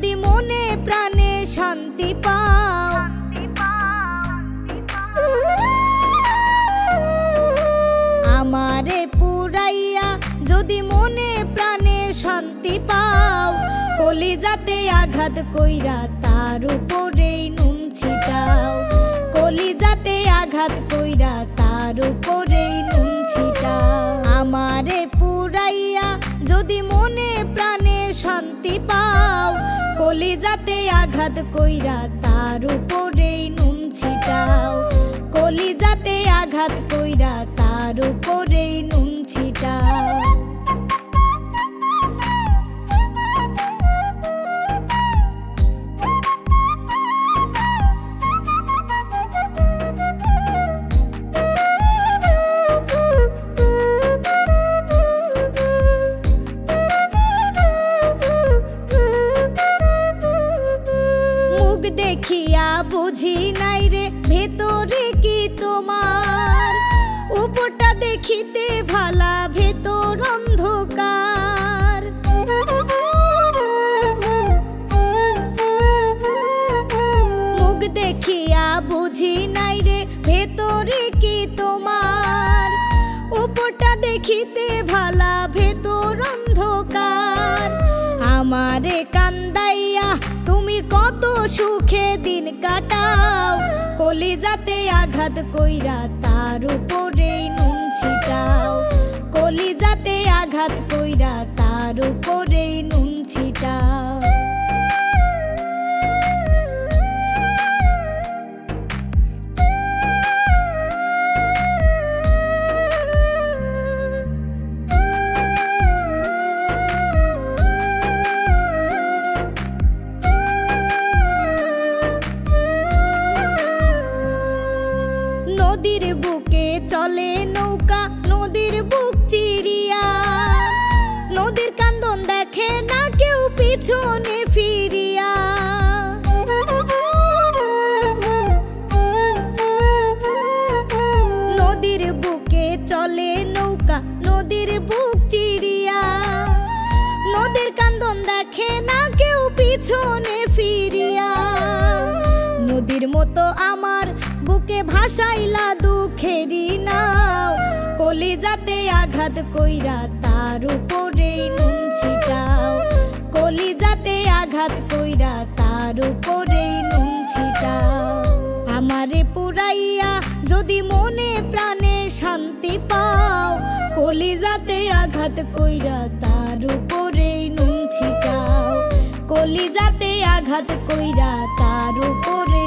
যদি মনে প্রাণে শান্তি পাও। আমারে পুরাইয়া যদি মনে প্রাণে শান্তি পাও, কলিজাতে আঘাত কইরা তার উপরেই নুন ছিটাও। কলিজাতে আঘাত কইরা তার উপরেই নুন ছিটাও। আমারে পুরাইয়া যদি মনে প্রাণে শান্তি পাও, কলিজাতে আঘাত কইরা তার উপরেই নুন ছিটাও। কলিজাতে আঘাত কইরা তার উপরেই নুন ছিটাও। দেখিয়া বুঝি নাই রে ভেতরে কি তোমার, উপরটা দেখিতে ভালা ভেতর অন্ধকার। মুখ দেখিয়া বুঝি নাই রে ভেতরে কি তোমার, উপরটা দেখিতে ভালা ভেতর অন্ধকার। আমারে কান্দাইয়া তুমি কত সুখে দিন কাটাও, কলিজাতে আঘাত কইরা তার উপরেই নুন ছিটাও। কলিজাতে আঘাত কইরা তার উপরেই নুন ছিটাও। নদীর বুকে চলে নৌকা, নদীর বুক চিরিয়া, নদীর কান্দন দেখে না কেউ পিছনে ফিরিয়া। নদীর বুকে চলে নৌকা, নদীর বুক চিরিয়া, নদীর কান্দন দেখে না কেউ পিছনে ফিরিয়া। নদীর মতো আমার বুকে ভাসাইলা দুঃখেরই নাও, কলিজাতে আঘাত কইরা তার উপরেই নুন ছিটাও। কলিজাতে আঘাত কইরা তার উপরেই নুন ছিটাও। আমারে পুরাইয়া যদি মনে প্রাণে শান্তি পাও, কলিজাতে আঘাত কইরা তার উপরেই নুন ছিটাও। কলিজাতে আঘাত কইরা তার উপরে